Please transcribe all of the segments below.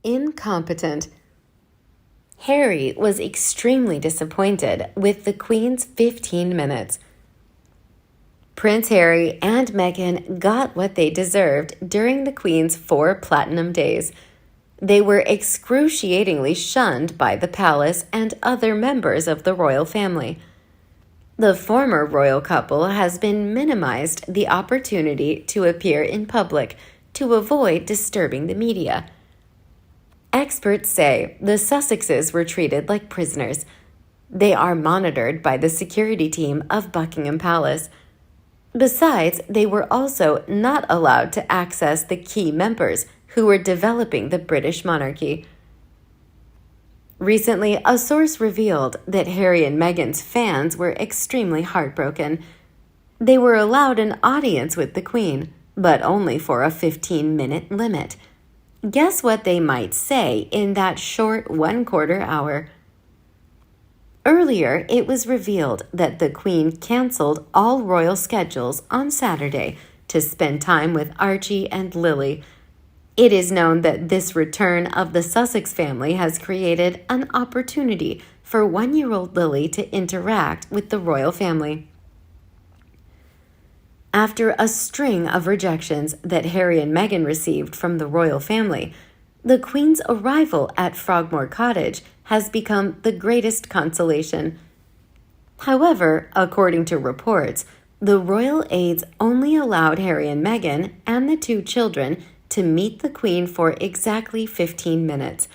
Incompetent. Harry was extremely disappointed with the Queen's 15 minutes. Prince Harry and Meghan got what they deserved during the Queen's 4 platinum days. They were excruciatingly shunned by the palace and other members of the royal family. The former royal couple has been minimized the opportunity to appear in public to avoid disturbing the media. Experts say the Sussexes were treated like prisoners. They are monitored by the security team of Buckingham Palace. Besides, they were also not allowed to access the key members who were developing the British monarchy. Recently, a source revealed that Harry and Meghan's fans were extremely heartbroken. They were allowed an audience with the Queen, but only for a 15-minute limit. Guess what they might say in that short 1/4 hour? Earlier, it was revealed that the Queen canceled all royal schedules on Saturday to spend time with Archie and Lily. It is known that this return of the Sussex family has created an opportunity for 1-year-old Lily to interact with the royal family. After a string of rejections that Harry and Meghan received from the royal family, the Queen's arrival at Frogmore Cottage has become the greatest consolation. However, according to reports, the royal aides only allowed Harry and Meghan and the 2 children to meet the Queen for exactly 15 minutes.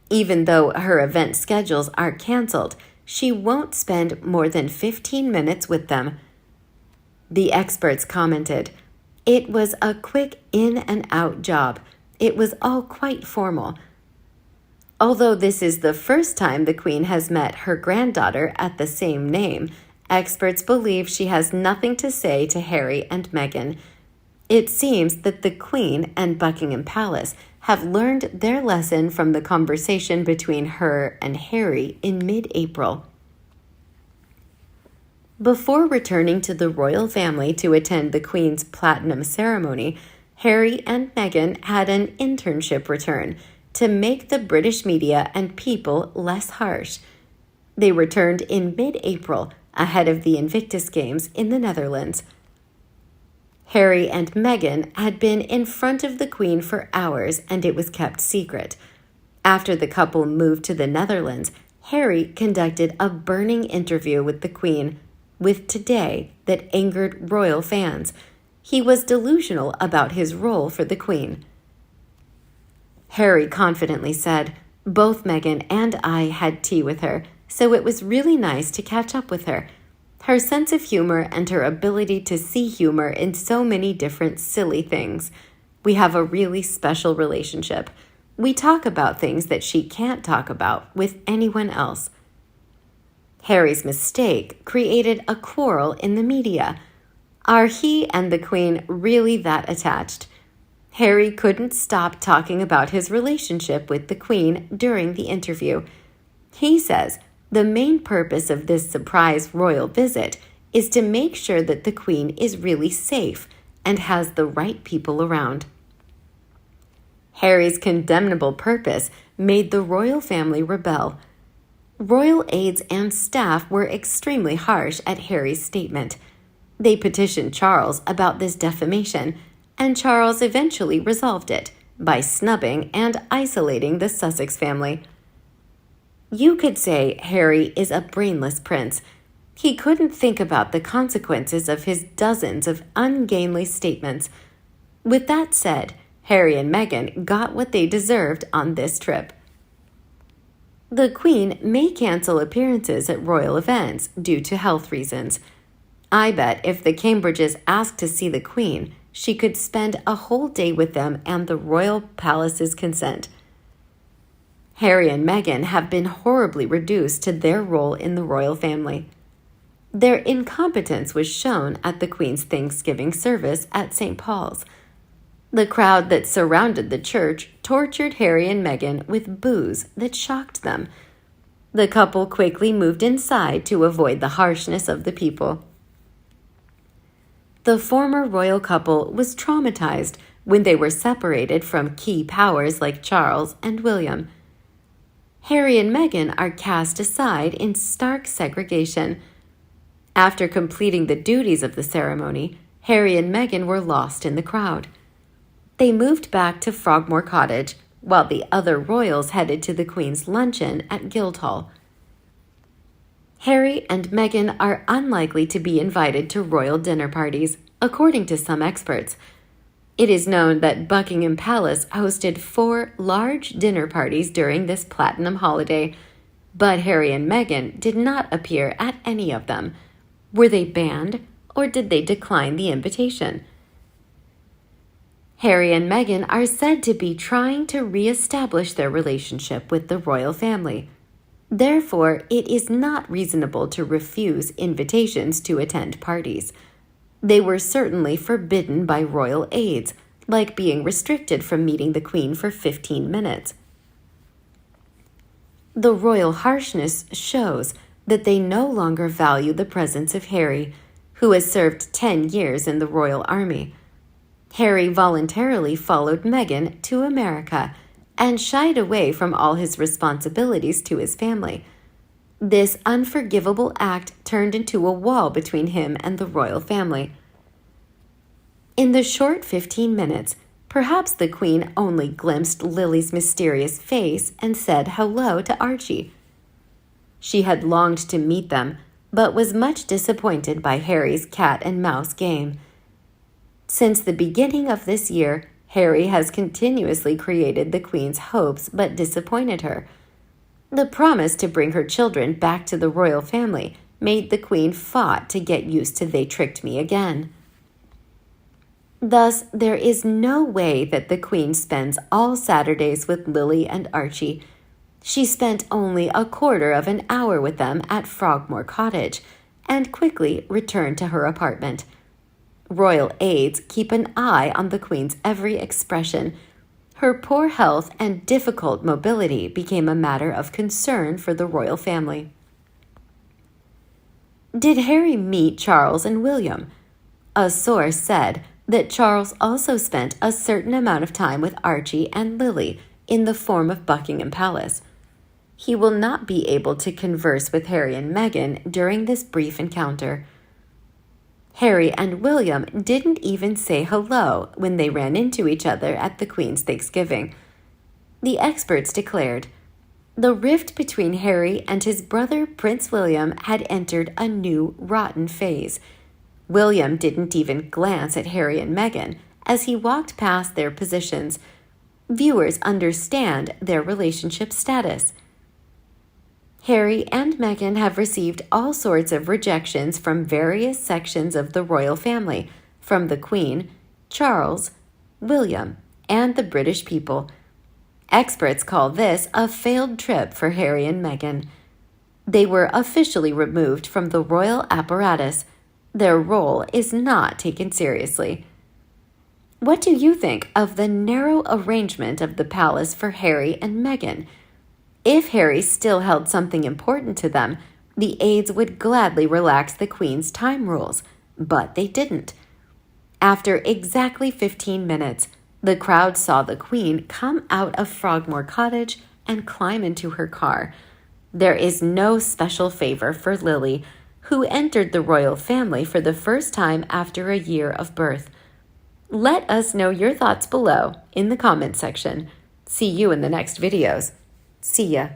Even though her event schedules are canceled, she won't spend more than 15 minutes with them. The experts commented, "It was a quick in and out job. It was all quite formal." Although this is the first time the Queen has met her granddaughter at the same name, experts believe she has nothing to say to Harry and Meghan. It seems that the Queen and Buckingham Palace have learned their lesson from the conversation between her and Harry in mid-April. Before returning to the royal family to attend the Queen's platinum ceremony, Harry and Meghan had an internship return to make the British media and people less harsh. They returned in mid-April ahead of the Invictus Games in the Netherlands. Harry and Meghan had been in front of the Queen for hours and it was kept secret. After the couple moved to the Netherlands, Harry conducted a burning interview with the Queen with Today that angered royal fans. He was delusional about his role for the Queen. Harry confidently said, "Both Meghan and I had tea with her, so it was really nice to catch up with her. Her sense of humor and her ability to see humor in so many different silly things. We have a really special relationship. We talk about things that she can't talk about with anyone else." Harry's mistake created a quarrel in the media. Are he and the Queen really that attached? Harry couldn't stop talking about his relationship with the Queen during the interview. He says the main purpose of this surprise royal visit is to make sure that the Queen is really safe and has the right people around. Harry's condemnable purpose made the royal family rebel. Royal aides and staff were extremely harsh at Harry's statement. They petitioned Charles about this defamation, and Charles eventually resolved it by snubbing and isolating the Sussex family. You could say Harry is a brainless prince. He couldn't think about the consequences of his dozens of ungainly statements. With that said, Harry and Meghan got what they deserved on this trip. The Queen may cancel appearances at royal events due to health reasons. I bet if the Cambridges asked to see the Queen, she could spend a whole day with them and the royal palace's consent. Harry and Meghan have been horribly reduced to their role in the royal family. Their incompetence was shown at the Queen's Thanksgiving service at St. Paul's. The crowd that surrounded the church tortured Harry and Meghan with boos that shocked them. The couple quickly moved inside to avoid the harshness of the people. The former royal couple was traumatized when they were separated from key powers like Charles and William. Harry and Meghan are cast aside in stark segregation. After completing the duties of the ceremony, Harry and Meghan were lost in the crowd. They moved back to Frogmore Cottage, while the other royals headed to the Queen's luncheon at Guildhall. Harry and Meghan are unlikely to be invited to royal dinner parties, according to some experts. It is known that Buckingham Palace hosted 4 large dinner parties during this platinum holiday, but Harry and Meghan did not appear at any of them. Were they banned, or did they decline the invitation? Harry and Meghan are said to be trying to re-establish their relationship with the royal family. Therefore, it is not reasonable to refuse invitations to attend parties. They were certainly forbidden by royal aides, like being restricted from meeting the Queen for 15 minutes. The royal harshness shows that they no longer value the presence of Harry, who has served 10 years in the royal army. Harry voluntarily followed Meghan to America and shied away from all his responsibilities to his family. This unforgivable act turned into a wall between him and the royal family. In the short 15 minutes, perhaps the Queen only glimpsed Lily's mysterious face and said hello to Archie. She had longed to meet them, but was much disappointed by Harry's cat and mouse game. Since the beginning of this year, Harry has continuously created the Queen's hopes but disappointed her. The promise to bring her children back to the royal family made the Queen fought to get used to "they tricked me again." Thus, there is no way that the Queen spends all Saturdays with Lily and Archie. She spent only a quarter of an hour with them at Frogmore Cottage and quickly returned to her apartment. Royal aides keep an eye on the Queen's every expression. Her poor health and difficult mobility became a matter of concern for the royal family. Did Harry meet Charles and William? A source said that Charles also spent a certain amount of time with Archie and Lily in the form of Buckingham Palace. He will not be able to converse with Harry and Meghan during this brief encounter. Harry and William didn't even say hello when they ran into each other at the Queen's Thanksgiving. The experts declared the rift between Harry and his brother Prince William had entered a new rotten phase. William didn't even glance at Harry and Meghan as he walked past their positions. Viewers understand their relationship status. Harry and Meghan have received all sorts of rejections from various sections of the royal family, from the Queen, Charles, William, and the British people. Experts call this a failed trip for Harry and Meghan. They were officially removed from the royal apparatus. Their role is not taken seriously. What do you think of the narrow arrangement of the palace for Harry and Meghan? If Harry still held something important to them, the aides would gladly relax the Queen's time rules, but they didn't. After exactly 15 minutes, the crowd saw the Queen come out of Frogmore Cottage and climb into her car. There is no special favor for Lily, who entered the royal family for the first time after a year of birth. Let us know your thoughts below in the comments section. See you in the next videos. See ya.